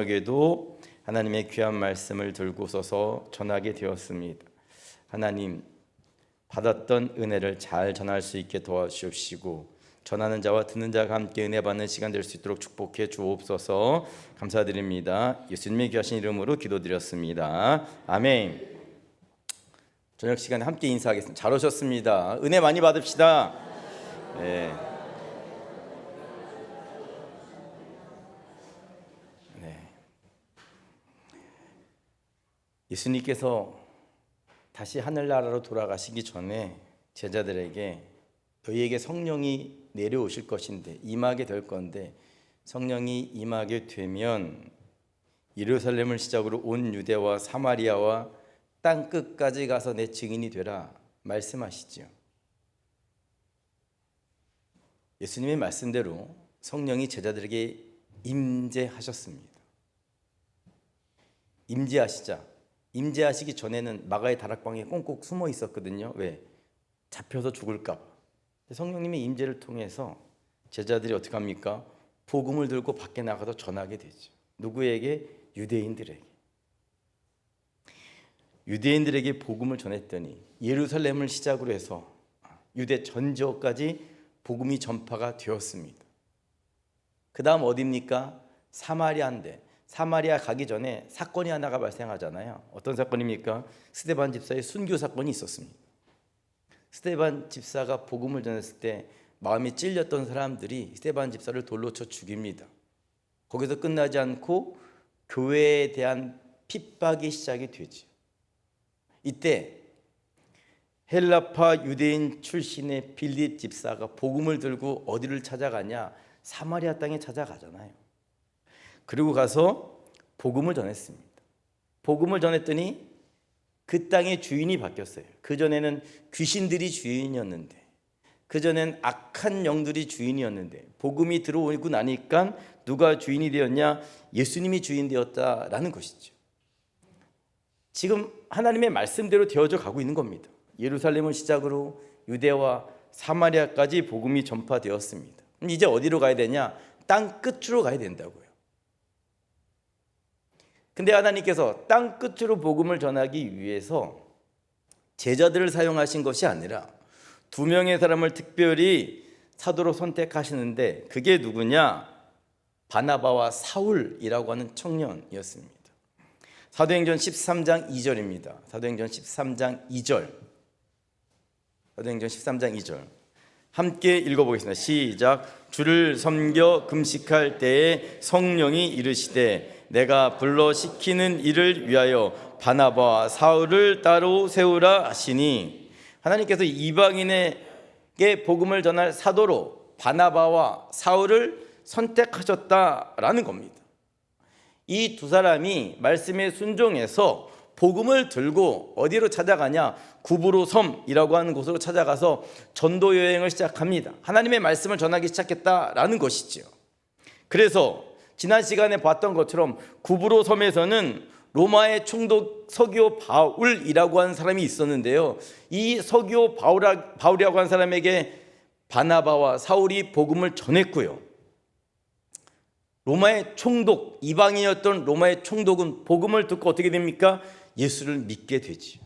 저녁에도 하나님의 귀한 말씀을 들고 서서 전하게 되었습니다. 하나님, 받았던 은혜를 잘 전할 수 있게 도와주시옵시고 전하는 자와 듣는 자가 함께 은혜 받는 시간 될 수 있도록 축복해 주옵소서. 감사드립니다. 예수님의 귀하신 이름으로 기도드렸습니다. 아멘. 저녁 시간에 함께 인사하겠습니다. 잘 오셨습니다. 은혜 많이 받읍시다. 네. 예수님께서 다시 하늘나라로 돌아가시기 전에 제자들에게 너희에게 성령이 내려오실 것인데 임하게 될 건데 성령이 임하게 되면 예루살렘을 시작으로 온 유대와 사마리아와 땅 끝까지 가서 내 증인이 되라 말씀하시죠. 예수님의 말씀대로 성령이 제자들에게 임재하셨습니다. 임재하시기 전에는 마가의 다락방에 꽁꽁 숨어 있었거든요. 왜? 잡혀서 죽을까 봐. 성령님의 임재를 통해서 제자들이 어떻게 합니까? 복음을 들고 밖에 나가서 전하게 되죠. 누구에게? 유대인들에게 복음을 전했더니 예루살렘을 시작으로 해서 유대 전 지역까지 복음이 전파가 되었습니다. 그 다음 어디입니까? 사마리아인데 사마리아 가기 전에 사건이 하나가 발생하잖아요. 어떤 사건입니까? 스데반 집사의 순교 사건이 있었습니다. 스데반 집사가 복음을 전했을 때 마음이 찔렸던 사람들이 스데반 집사를 돌로 쳐 죽입니다. 거기서 끝나지 않고 교회에 대한 핍박이 시작이 되죠. 이때 헬라파 유대인 출신의 빌립 집사가 복음을 들고 어디를 찾아가냐? 사마리아 땅에 찾아가잖아요. 그리고 가서 복음을 전했습니다. 복음을 전했더니 그 땅의 주인이 바뀌었어요. 그전에는 귀신들이 주인이었는데, 그전엔 악한 영들이 주인이었는데 복음이 들어오고 나니까 누가 주인이 되었냐? 예수님이 주인 되었다라는 것이죠. 지금 하나님의 말씀대로 되어져 가고 있는 겁니다. 예루살렘을 시작으로 유대와 사마리아까지 복음이 전파되었습니다. 이제 어디로 가야 되냐? 땅 끝으로 가야 된다고요. 근데 하나님께서 땅 끝으로 복음을 전하기 위해서 제자들을 사용하신 것이 아니라 두 명의 사람을 특별히 사도로 선택하시는데 그게 누구냐? 바나바와 사울이라고 하는 청년이었습니다. 사도행전 13장 2절입니다. 사도행전 13장 2절. 사도행전 13장 2절. 함께 읽어보겠습니다. 시작. 주를 섬겨 금식할 때에 성령이 이르시되 내가 불러 시키는 일을 위하여 바나바와 사울을 따로 세우라 하시니, 하나님께서 이방인에게 복음을 전할 사도로 바나바와 사울을 선택하셨다라는 겁니다. 이 두 사람이 말씀에 순종해서 복음을 들고 어디로 찾아가냐? 구브로 섬이라고 하는 곳으로 찾아가서 전도 여행을 시작합니다. 하나님의 말씀을 전하기 시작했다라는 것이죠. 그래서 지난 시간에 봤던 것처럼 구브로 섬에서는 로마의 총독 서기오 바울이라고 하는 사람이 있었는데요. 이 서기오 바울이라고 하는 사람에게 바나바와 사울이 복음을 전했고요. 로마의 총독, 이방인이었던 로마의 총독은 복음을 듣고 어떻게 됩니까? 예수를 믿게 되지.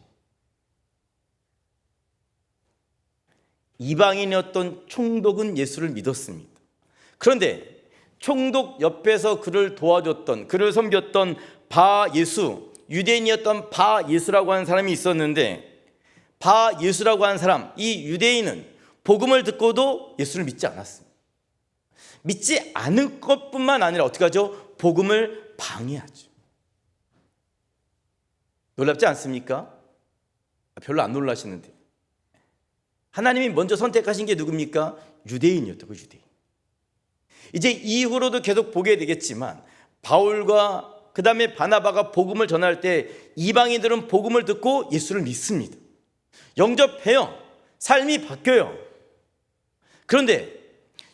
이방인이었던 총독은 예수를 믿었습니다. 그런데 총독 옆에서 그를 도와줬던, 그를 섬겼던 바예수, 유대인이었던 바예수라고 하는 사람이 있었는데, 바예수라고 하는 사람, 이 유대인은 복음을 듣고도 예수를 믿지 않았습니다. 믿지 않을 것뿐만 아니라 어떻게 하죠? 복음을 방해하죠. 놀랍지 않습니까? 별로 안 놀라시는데, 하나님이 먼저 선택하신 게 누굽니까? 유대인이었다고. 유대인. 이제 이후로도 계속 보게 되겠지만 바울과 그 다음에 바나바가 복음을 전할 때 이방인들은 복음을 듣고 예수를 믿습니다. 영접해요. 삶이 바뀌어요. 그런데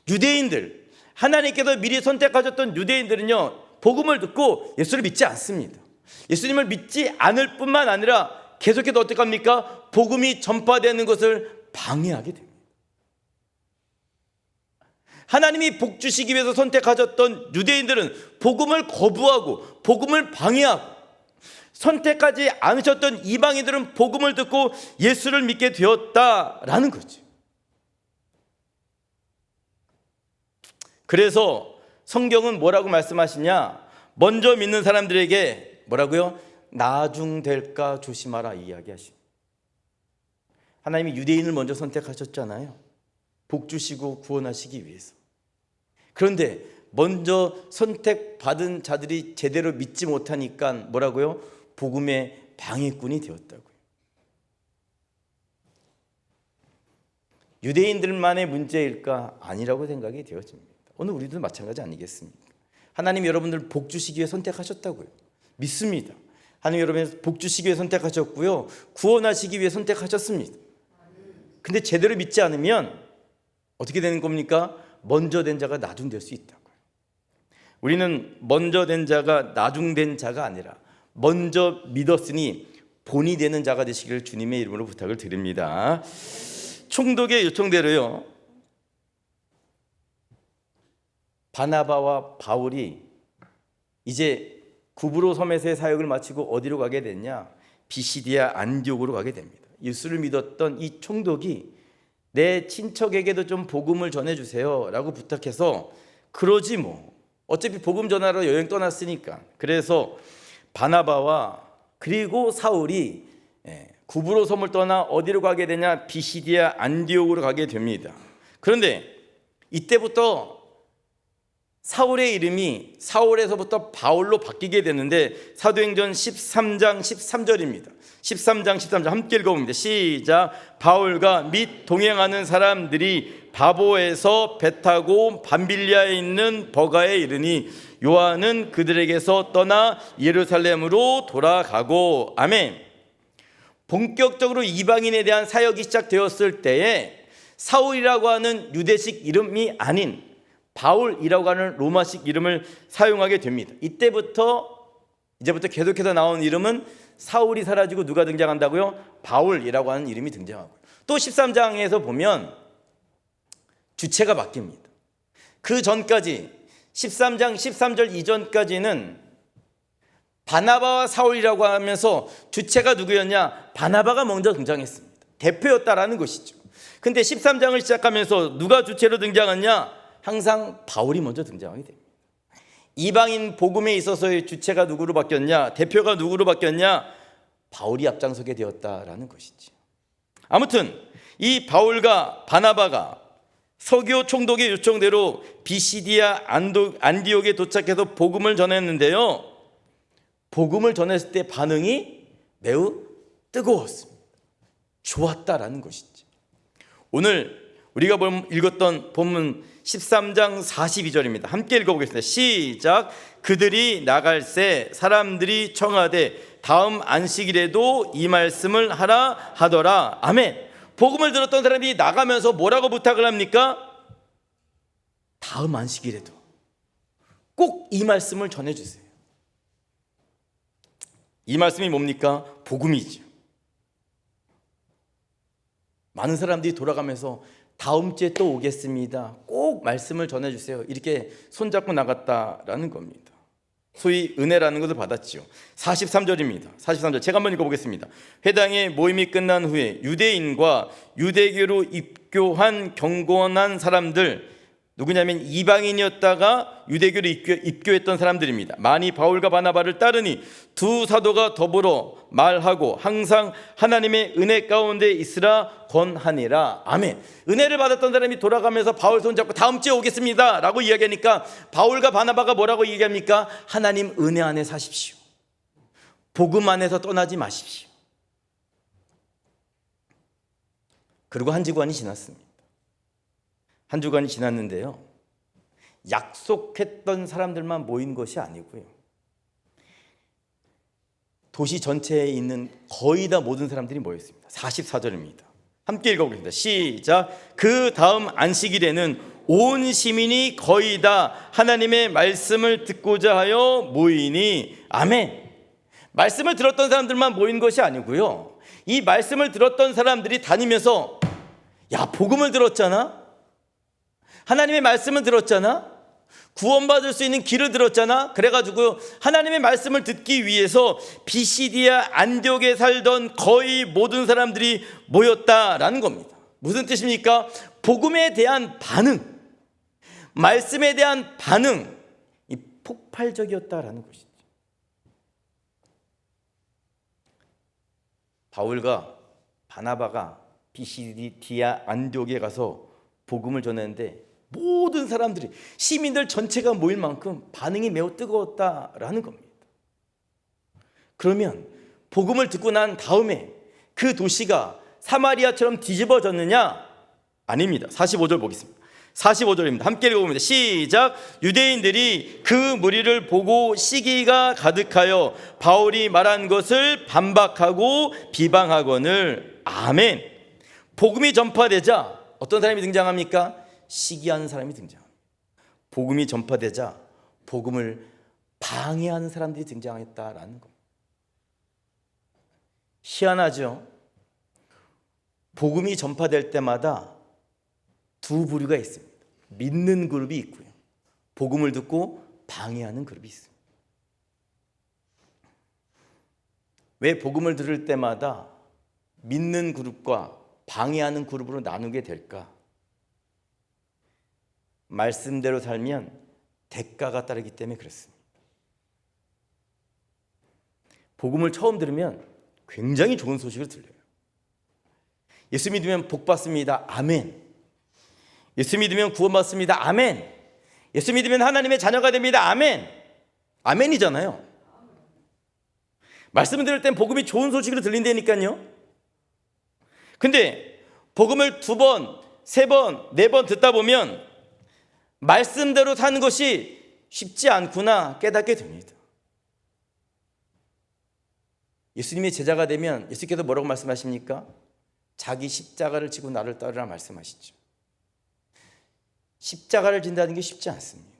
유대인들, 하나님께서 미리 선택하셨던 유대인들은요, 복음을 듣고 예수를 믿지 않습니다. 예수님을 믿지 않을 뿐만 아니라 계속해서 어떻게 합니까? 복음이 전파되는 것을 방해하게 됩니다. 하나님이 복 주시기 위해서 선택하셨던 유대인들은 복음을 거부하고 복음을 방해하고, 선택하지 않으셨던 이방인들은 복음을 듣고 예수를 믿게 되었다라는 거죠. 그래서 성경은 뭐라고 말씀하시냐? 먼저 믿는 사람들에게 뭐라고요? 나중될까 조심하라 이야기하십니다. 하나님이 유대인을 먼저 선택하셨잖아요. 복 주시고 구원하시기 위해서. 그런데 먼저 선택받은 자들이 제대로 믿지 못하니까 뭐라고요? 복음의 방해꾼이 되었다고요. 유대인들만의 문제일까? 아니라고 생각이 되어집니다. 오늘 우리도 마찬가지 아니겠습니까? 하나님 여러분들 복 주시기 위해 선택하셨다고요. 믿습니다. 하나님 여러분을 복 주시기 위해 선택하셨고요, 구원하시기 위해 선택하셨습니다. 근데 제대로 믿지 않으면 어떻게 되는 겁니까? 먼저 된 자가 나중될 수 있다고요. 우리는 먼저 된 자가 나중된 자가 아니라 먼저 믿었으니 본이 되는 자가 되시기를 주님의 이름으로 부탁을 드립니다. 총독의 요청대로요, 바나바와 바울이 이제 구브로 섬에서의 사역을 마치고 어디로 가게 됐냐? 비시디아 안디옥으로 가게 됩니다. 예수를 믿었던 이 총독이 내 친척에게도 좀 복음을 전해주세요 라고 부탁해서, 그러지 뭐 어차피 복음 전하러 여행 떠났으니까. 그래서 바나바와 그리고 사울이 구브로 섬을 떠나 어디로 가게 되냐? 비시디아 안디옥으로 가게 됩니다. 그런데 이때부터 사울의 이름이 사울에서부터 바울로 바뀌게 되는데, 사도행전 13장 13절입니다. 13장 13절 함께 읽어봅니다. 시작. 바울과 및 동행하는 사람들이 바보에서 배 타고 밤빌리아에 있는 버가에 이르니 요한은 그들에게서 떠나 예루살렘으로 돌아가고. 아멘. 본격적으로 이방인에 대한 사역이 시작되었을 때에 사울이라고 하는 유대식 이름이 아닌 바울이라고 하는 로마식 이름을 사용하게 됩니다. 이제부터 계속해서 나온 이름은 사울이 사라지고 누가 등장한다고요? 바울이라고 하는 이름이 등장하고요. 또 13장에서 보면 주체가 바뀝니다. 그 전까지 13장 13절 이전까지는 바나바와 사울이라고 하면서 주체가 누구였냐? 바나바가 먼저 등장했습니다. 대표였다라는 것이죠. 근데 13장을 시작하면서 누가 주체로 등장하냐? 항상 바울이 먼저 등장하게 됩니다. 이방인 복음에 있어서의 주체가 누구로 바뀌었냐? 대표가 누구로 바뀌었냐? 바울이 앞장서게 되었다라는 것이지. 아무튼 이 바울과 바나바가 서기오 총독의 요청대로 비시디아 안디옥에 도착해서 복음을 전했는데요, 복음을 전했을 때 반응이 매우 뜨거웠습니다. 좋았다라는 것이지. 오늘 우리가 읽었던 본문 13장 42절입니다. 함께 읽어보겠습니다. 시작. 그들이 나갈새 사람들이 청하되 다음 안식일에도 이 말씀을 하라 하더라. 아멘. 복음을 들었던 사람들이 나가면서 뭐라고 부탁을 합니까? 다음 안식일에도 꼭 이 말씀을 전해주세요. 이 말씀이 뭡니까? 복음이죠. 많은 사람들이 돌아가면서 다음 주에 또 오겠습니다, 꼭 말씀을 전해주세요, 이렇게 손잡고 나갔다라는 겁니다. 소위 은혜라는 것을 받았죠. 43절입니다. 43절 제가 한번 읽어보겠습니다. 회당의 모임이 끝난 후에 유대인과 유대교로 입교한 경건한 사람들, 누구냐면 이방인이었다가 유대교로 입교했던 사람들입니다. 많이 바울과 바나바를 따르니 두 사도가 더불어 말하고 항상 하나님의 은혜 가운데 있으라 권하니라. 아멘. 은혜를 받았던 사람이 돌아가면서 바울 손잡고 다음 주에 오겠습니다 라고 이야기하니까 바울과 바나바가 뭐라고 얘기합니까? 하나님 은혜 안에 사십시오. 복음 안에서 떠나지 마십시오. 그리고 한 주간이 지났습니다. 한 주간이 지났는데요, 약속했던 사람들만 모인 것이 아니고요, 도시 전체에 있는 거의 다 모든 사람들이 모였습니다. 44절입니다. 함께 읽어보겠습니다. 시작. 그 다음 안식일에는 온 시민이 거의 다 하나님의 말씀을 듣고자 하여 모이니. 아멘. 말씀을 들었던 사람들만 모인 것이 아니고요, 이 말씀을 들었던 사람들이 다니면서 야, 복음을 들었잖아, 하나님의 말씀을 들었잖아. 구원받을 수 있는 길을 들었잖아. 그래가지고 하나님의 말씀을 듣기 위해서 비시디아 안디옥에 살던 거의 모든 사람들이 모였다라는 겁니다. 무슨 뜻입니까? 복음에 대한 반응, 말씀에 대한 반응이 폭발적이었다라는 것이죠. 바울과 바나바가 비시디아 안디옥에 가서 복음을 전했는데 모든 사람들이, 시민들 전체가 모일 만큼 반응이 매우 뜨거웠다라는 겁니다. 그러면 복음을 듣고 난 다음에 그 도시가 사마리아처럼 뒤집어졌느냐? 아닙니다. 45절 보겠습니다. 45절입니다. 함께 읽어봅니다. 시작. 유대인들이 그 무리를 보고 시기가 가득하여 바울이 말한 것을 반박하고 비방하거늘. 아멘. 복음이 전파되자 어떤 사람이 등장합니까? 시기하는 사람이 등장합니다. 복음이 전파되자 복음을 방해하는 사람들이 등장했다라는 겁니다. 희한하죠? 복음이 전파될 때마다 두 부류가 있습니다. 믿는 그룹이 있고요, 복음을 듣고 방해하는 그룹이 있습니다. 왜 복음을 들을 때마다 믿는 그룹과 방해하는 그룹으로 나누게 될까? 말씀대로 살면 대가가 따르기 때문에 그렇습니다. 복음을 처음 들으면 굉장히 좋은 소식을 들려요. 예수 믿으면 복 받습니다. 아멘. 예수 믿으면 구원받습니다. 아멘. 예수 믿으면 하나님의 자녀가 됩니다. 아멘. 아멘이잖아요. 말씀을 들을 땐 복음이 좋은 소식으로 들린다니까요. 근데 복음을 2번, 3번, 4번 듣다 보면 말씀대로 사는 것이 쉽지 않구나 깨닫게 됩니다. 예수님의 제자가 되면 예수께서 뭐라고 말씀하십니까? 자기 십자가를 지고 나를 따르라 말씀하시죠. 십자가를 진다는 게 쉽지 않습니다.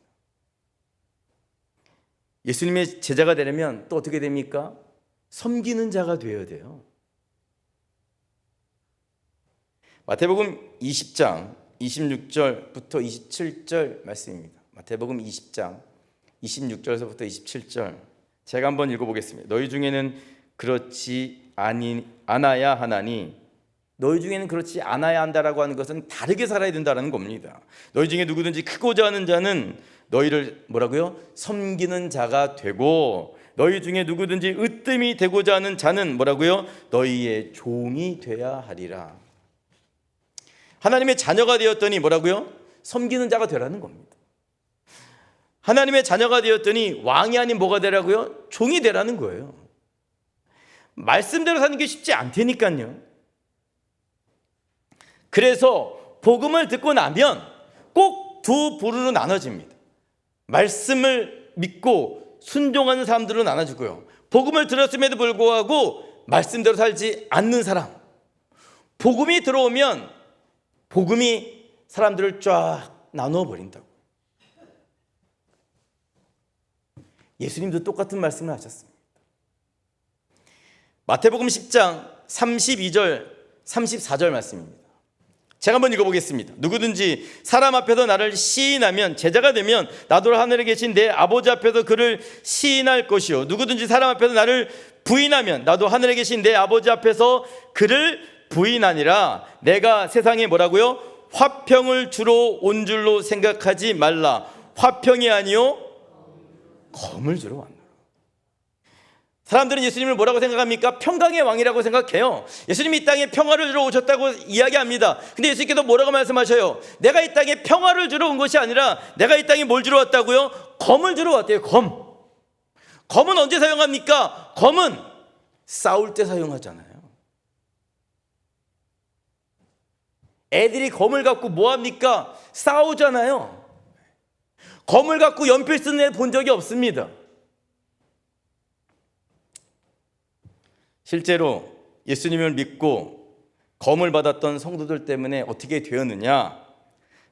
예수님의 제자가 되려면 또 어떻게 됩니까? 섬기는 자가 되어야 돼요. 마태복음 20장 26절부터 27절 말씀입니다. 마태복음 20장 26절에서부터 27절 제가 한번 읽어보겠습니다. 너희 중에는 그렇지 않아야 하나니, 너희 중에는 그렇지 않아야 한다라고 하는 것은 다르게 살아야 된다는 겁니다. 너희 중에 누구든지 크고자 하는 자는 너희를 뭐라고요? 섬기는 자가 되고, 너희 중에 누구든지 으뜸이 되고자 하는 자는 뭐라고요? 너희의 종이 되어야 하리라. 하나님의 자녀가 되었더니 뭐라고요? 섬기는 자가 되라는 겁니다. 하나님의 자녀가 되었더니 왕이 아닌 뭐가 되라고요? 종이 되라는 거예요. 말씀대로 사는 게 쉽지 않다니까요. 그래서 복음을 듣고 나면 꼭 두 부류로 나눠집니다. 말씀을 믿고 순종하는 사람들로 나눠지고요, 복음을 들었음에도 불구하고 말씀대로 살지 않는 사람. 복음이 들어오면 복음이 사람들을 쫙 나누어 버린다고. 예수님도 똑같은 말씀을 하셨습니다. 마태복음 10장 32절 34절 말씀입니다. 제가 한번 읽어보겠습니다. 누구든지 사람 앞에서 나를 시인하면, 제자가 되면 나도 하늘에 계신 내 아버지 앞에서 그를 시인할 것이요, 누구든지 사람 앞에서 나를 부인하면 나도 하늘에 계신 내 아버지 앞에서 그를 부인하니라. 내가 세상에 뭐라고요? 화평을 주러 온 줄로 생각하지 말라. 화평이 아니요 검을 주러 왔노라. 사람들은 예수님을 뭐라고 생각합니까? 평강의 왕이라고 생각해요. 예수님이 이 땅에 평화를 주러 오셨다고 이야기합니다. 근데 예수님께서 뭐라고 말씀하셔요? 내가 이 땅에 평화를 주러 온 것이 아니라 내가 이 땅에 뭘 주러 왔다고요? 검을 주러 왔대요. 검. 검은 언제 사용합니까? 검은 싸울 때 사용하잖아요. 애들이 검을 갖고 뭐 합니까? 싸우잖아요. 검을 갖고 연필 쓰는 애 본 적이 없습니다. 실제로 예수님을 믿고 검을 받았던 성도들 때문에 어떻게 되었느냐?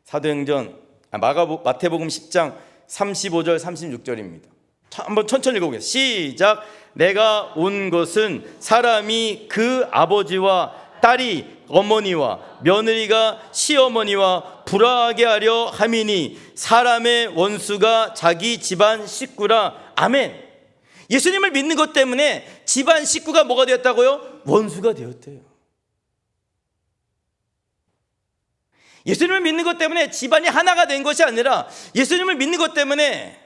사도행전 마태복음 10장 35절 36절입니다. 한번 천천히 읽어보겠습니다. 시작. 내가 온 것은 사람이 그 아버지와 딸이 어머니와 며느리가 시어머니와 불화하게 하려 함이니 사람의 원수가 자기 집안 식구라. 아멘. 예수님을 믿는 것 때문에 집안 식구가 뭐가 되었다고요? 원수가 되었대요. 예수님을 믿는 것 때문에 집안이 하나가 된 것이 아니라 예수님을 믿는 것 때문에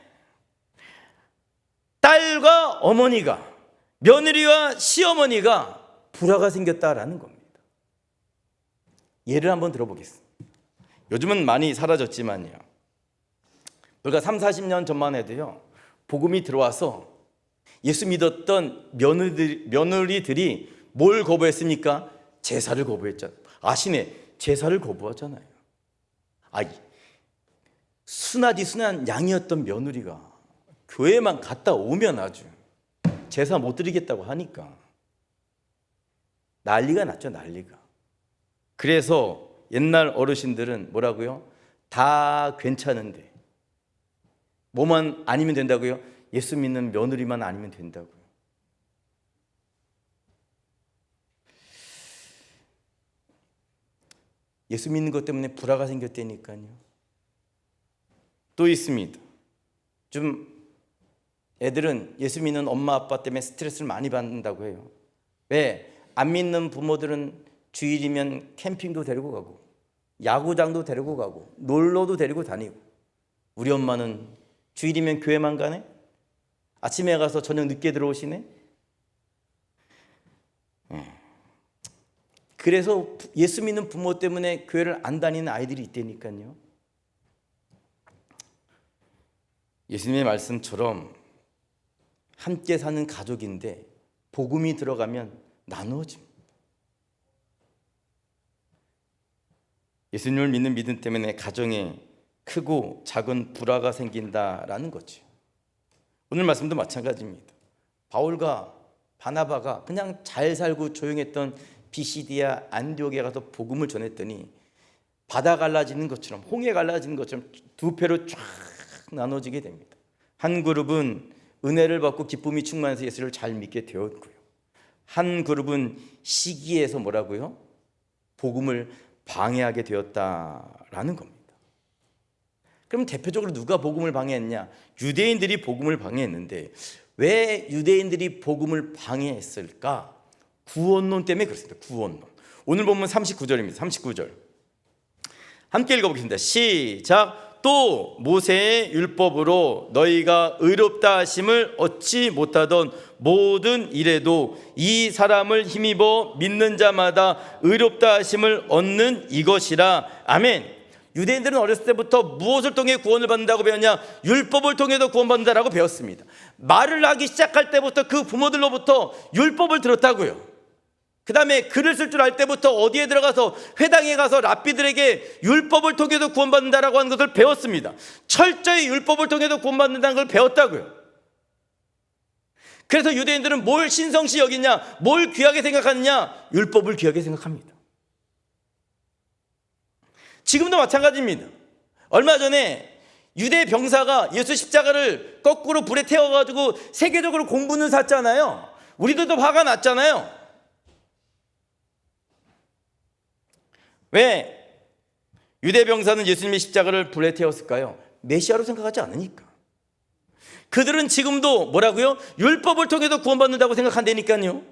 딸과 어머니가, 며느리와 시어머니가 불화가 생겼다라는 겁니다. 예를 한번 들어보겠습니다. 요즘은 많이 사라졌지만요, 불과 3, 40년 전만 해도요, 복음이 들어와서 예수 믿었던 며느리들이 뭘 거부했습니까? 제사를 거부했잖아요. 아시네, 제사를 거부하잖아요. 순하디 순한 양이었던 며느리가 교회만 갔다 오면 아주 제사 못 드리겠다고 하니까 난리가 났죠, 난리가. 그래서 옛날 어르신들은 뭐라고요? 다 괜찮은데 뭐만 아니면 된다고요? 예수 믿는 며느리만 아니면 된다고요. 예수 믿는 것 때문에 불화가 생겼다니까요. 또 있습니다. 좀 애들은 예수 믿는 엄마 아빠 때문에 스트레스를 많이 받는다고 해요. 왜? 안 믿는 부모들은 주일이면 캠핑도 데리고 가고 야구장도 데리고 가고 놀러도 데리고 다니고, 우리 엄마는 주일이면 교회만 가네? 아침에 가서 저녁 늦게 들어오시네? 그래서 예수 믿는 부모 때문에 교회를 안 다니는 아이들이 있다니까요. 예수님의 말씀처럼 함께 사는 가족인데 복음이 들어가면 나누어집니다. 예수님을 믿는 믿음 때문에 가정에 크고 작은 불화가 생긴다라는 거죠. 오늘 말씀도 마찬가지입니다. 바울과 바나바가 그냥 잘 살고 조용했던 비시디아 안디옥에 가서 복음을 전했더니 바다 갈라지는 것처럼, 홍해 갈라지는 것처럼 두 패로 쫙 나눠지게 됩니다. 한 그룹은 은혜를 받고 기쁨이 충만해서 예수를 잘 믿게 되었고요, 한 그룹은 시기에서 뭐라고요? 복음을 방해하게 되었다라는 겁니다. 그럼 대표적으로 누가 복음을 방해했냐? 유대인들이 복음을 방해했는데 왜 유대인들이 복음을 방해했을까? 구원론 때문에 그렇습니다. 구원론. 오늘 본문 39절입니다. 39절 함께 읽어보겠습니다. 시작. 또 모세의 율법으로 너희가 의롭다 하심을 얻지 못하던 모든 일에도 이 사람을 힘입어 믿는 자마다 의롭다 하심을 얻는 이것이라. 아멘. 유대인들은 어렸을 때부터 무엇을 통해 구원을 받는다고 배웠냐? 율법을 통해서 구원받는다라고 배웠습니다. 말을 하기 시작할 때부터 그 부모들로부터 율법을 들었다고요. 그 다음에 글을 쓸 줄 알 때부터 어디에 들어가서 회당에 가서 랍비들에게 율법을 통해서 구원받는다라고 하는 것을 배웠습니다. 철저히 율법을 통해서 구원받는다는 걸 배웠다고요. 그래서 유대인들은 뭘 신성시 여기냐, 뭘 귀하게 생각하느냐? 율법을 귀하게 생각합니다. 지금도 마찬가지입니다. 얼마 전에 유대 병사가 예수 십자가를 거꾸로 불에 태워가지고 세계적으로 공분을 샀잖아요. 우리들도 화가 났잖아요. 왜 유대 병사는 예수님의 십자가를 불에 태웠을까요? 메시아로 생각하지 않으니까. 그들은 지금도 뭐라고요? 율법을 통해서 구원받는다고 생각한다니까요.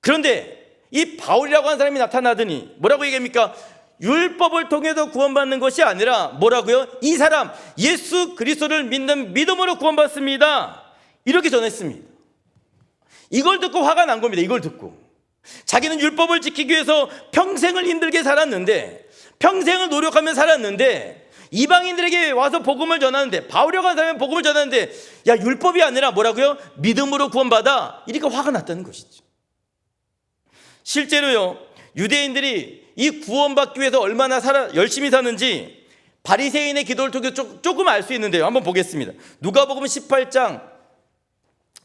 그런데 이 바울이라고 하는 사람이 나타나더니 뭐라고 얘기합니까? 율법을 통해서 구원받는 것이 아니라 뭐라고요? 이 사람 예수 그리스도를 믿는 믿음으로 구원받습니다, 이렇게 전했습니다. 이걸 듣고 화가 난 겁니다. 이걸 듣고 자기는 율법을 지키기 위해서 평생을 힘들게 살았는데, 평생을 노력하며 살았는데, 이방인들에게 와서 복음을 전하는데, 바울이라고 하는 사람은 복음을 전하는데, 야, 율법이 아니라 뭐라고요? 믿음으로 구원받아, 이렇게 화가 났다는 것이죠. 실제로요, 유대인들이 이 구원받기 위해서 얼마나 열심히 사는지 바리새인의 기도를 통해 조금 알 수 있는데요. 한번 보겠습니다. 누가복음 18장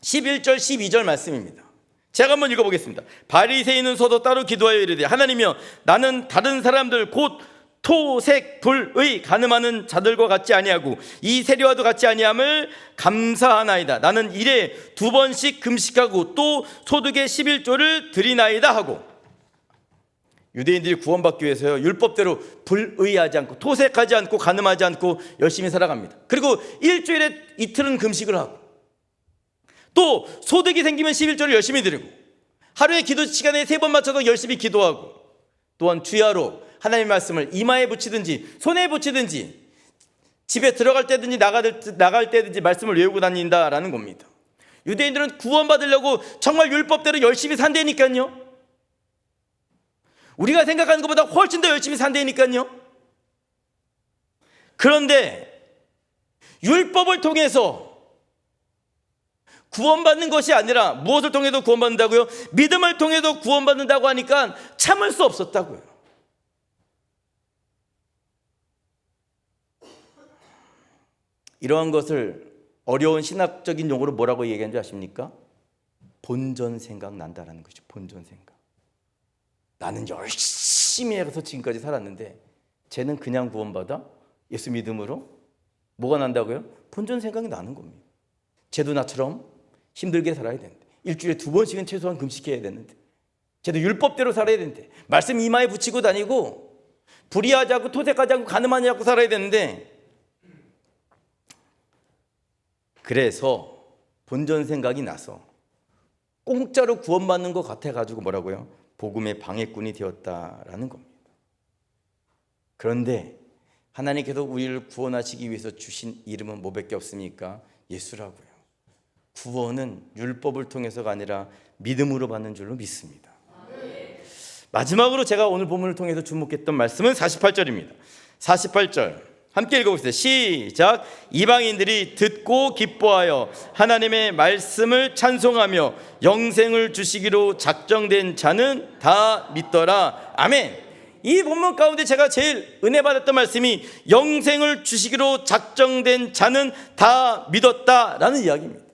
11절 12절 말씀입니다. 제가 한번 읽어보겠습니다. 바리새인은 서도 따로 기도하여 이르되 하나님이여, 나는 다른 사람들 곧 토색 불의 간음하는 자들과 같지 아니하고 이 세리와도 같지 아니함을 감사하나이다. 나는 일에 2번씩 금식하고 또 소득의 11조를 드리나이다 하고, 유대인들이 구원받기 위해서요, 율법대로 불의하지 않고 토색하지 않고 간음하지 않고 열심히 살아갑니다. 그리고 일주일에 이틀은 금식을 하고, 또 소득이 생기면 11조를 열심히 드리고, 하루에 기도 시간에 3번 맞춰서 열심히 기도하고, 또한 주야로 하나님의 말씀을 이마에 붙이든지 손에 붙이든지 집에 들어갈 때든지 나갈 때든지 말씀을 외우고 다닌다라는 겁니다. 유대인들은 구원받으려고 정말 율법대로 열심히 산다니까요. 우리가 생각하는 것보다 훨씬 더 열심히 산다니까요. 그런데 율법을 통해서 구원받는 것이 아니라 무엇을 통해서 구원받는다고요? 믿음을 통해서 구원받는다고 하니까 참을 수 없었다고요. 이러한 것을 어려운 신학적인 용어로 뭐라고 얘기하는 줄 아십니까? 본전 생각 난다라는 것이죠. 본전 생각. 나는 열심히 해서 지금까지 살았는데 쟤는 그냥 구원받아? 예수 믿음으로? 뭐가 난다고요? 본전 생각이 나는 겁니다. 쟤도 나처럼 힘들게 살아야 되는데, 일주일에 2번씩은 최소한 금식해야 되는데, 쟤도 율법대로 살아야 되는데, 말씀 이마에 붙이고 다니고 불의하지 않고 토색하지 않고 간음하지 않고 살아야 되는데, 그래서 본전 생각이 나서 공짜로 구원받는 것 같아가지고 뭐라고요? 복음의 방해꾼이 되었다라는 겁니다. 그런데 하나님께서 우리를 구원하시기 위해서 주신 이름은 뭐밖에 없습니까? 예수라고요. 구원은 율법을 통해서가 아니라 믿음으로 받는 줄로 믿습니다. 마지막으로 제가 오늘 본문을 통해서 주목했던 말씀은 48절입니다. 48절 함께 읽어보세요. 시작. 이방인들이 듣고 기뻐하여 하나님의 말씀을 찬송하며 영생을 주시기로 작정된 자는 다 믿더라. 아멘. 이 본문 가운데 제가 제일 은혜 받았던 말씀이 영생을 주시기로 작정된 자는 다 믿었다라는 이야기입니다.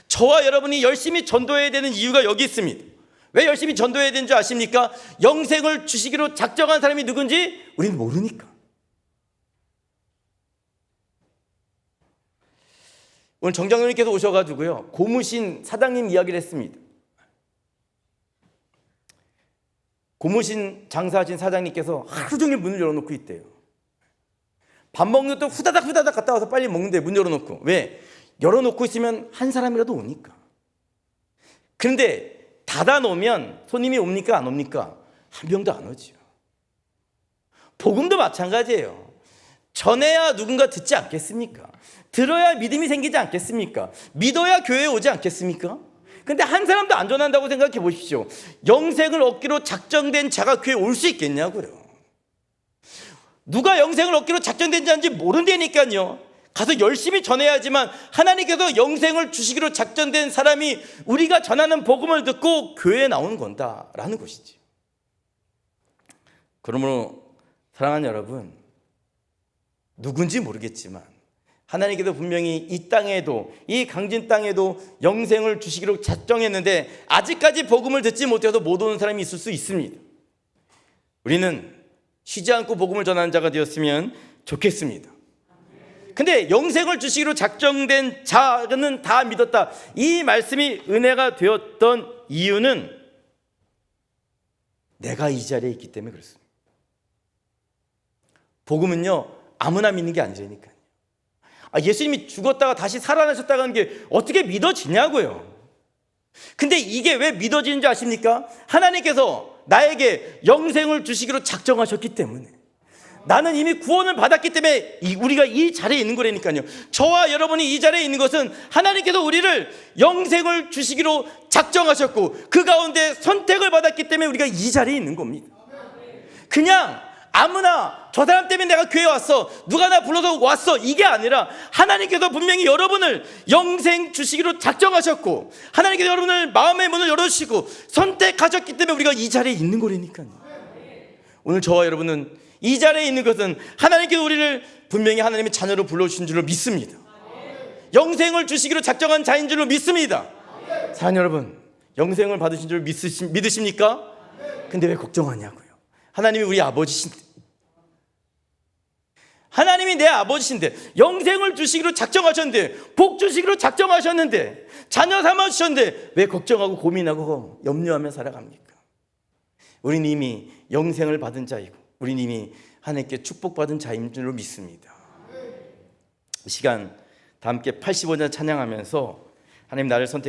저와 여러분이 열심히 전도해야 되는 이유가 여기 있습니다. 왜 열심히 전도해야 되는 줄 아십니까? 영생을 주시기로 작정한 사람이 누군지 우리는 모르니까. 오늘 정장로님께서 오셔가지고요, 고무신 사장님 이야기를 했습니다. 고무신 장사하신 사장님께서 하루 종일 문을 열어놓고 있대요. 밥 먹는 것도 후다닥 갔다 와서 빨리 먹는데 문 열어놓고. 왜? 열어놓고 있으면 한 사람이라도 오니까. 그런데 닫아놓으면 손님이 옵니까 안 옵니까? 한 명도 안 오죠. 복음도 마찬가지예요. 전해야 누군가 듣지 않겠습니까? 들어야 믿음이 생기지 않겠습니까? 믿어야 교회에 오지 않겠습니까? 근데 한 사람도 안 전한다고 생각해 보십시오. 영생을 얻기로 작정된 자가 교회에 올 수 있겠냐고요. 누가 영생을 얻기로 작정된 자인지 모른다니까요. 가서 열심히 전해야지만 하나님께서 영생을 주시기로 작정된 사람이 우리가 전하는 복음을 듣고 교회에 나오는 건다라는 것이지. 그러므로 사랑하는 여러분, 누군지 모르겠지만 하나님께서 분명히 이 땅에도, 이 강진 땅에도 영생을 주시기로 작정했는데 아직까지 복음을 듣지 못해서 못 오는 사람이 있을 수 있습니다. 우리는 쉬지 않고 복음을 전하는 자가 되었으면 좋겠습니다. 근데 영생을 주시기로 작정된 자는 다 믿었다, 이 말씀이 은혜가 되었던 이유는 내가 이 자리에 있기 때문에 그렇습니다. 복음은요, 아무나 믿는 게 아니라니까요. 예수님이 죽었다가 다시 살아나셨다고 하는 게 어떻게 믿어지냐고요. 근데 이게 왜 믿어지는지 아십니까? 하나님께서 나에게 영생을 주시기로 작정하셨기 때문에, 나는 이미 구원을 받았기 때문에 우리가 이 자리에 있는 거라니까요. 저와 여러분이 이 자리에 있는 것은 하나님께서 우리를 영생을 주시기로 작정하셨고 그 가운데 선택을 받았기 때문에 우리가 이 자리에 있는 겁니다. 그냥 아무나 저 사람 때문에 내가 교회에 왔어, 누가 나 불러서 왔어, 이게 아니라 하나님께서 분명히 여러분을 영생 주시기로 작정하셨고 하나님께서 여러분을 마음의 문을 열어주시고 선택하셨기 때문에 우리가 이 자리에 있는 거라니까요. 오늘 저와 여러분은 이 자리에 있는 것은 하나님께서 우리를 분명히 하나님의 자녀로 불러주신 줄로 믿습니다. 영생을 주시기로 작정한 자인 줄로 믿습니다. 사랑하는 여러분, 영생을 받으신 줄 믿으십니까? 근데 왜 걱정하냐고요. 하나님이 우리 아버지신데, 하나님이 내 아버지신데, 영생을 주시기로 작정하셨는데, 복 주시기로 작정하셨는데, 자녀 삼아주셨는데 왜 걱정하고 고민하고 염려하며 살아갑니까? 우리는 이미 영생을 받은 자이고 우리는 이미 하나님께 축복받은 자인 줄로 믿습니다. 이 시간 다 함께 85년 찬양하면서 하나님 나를 선택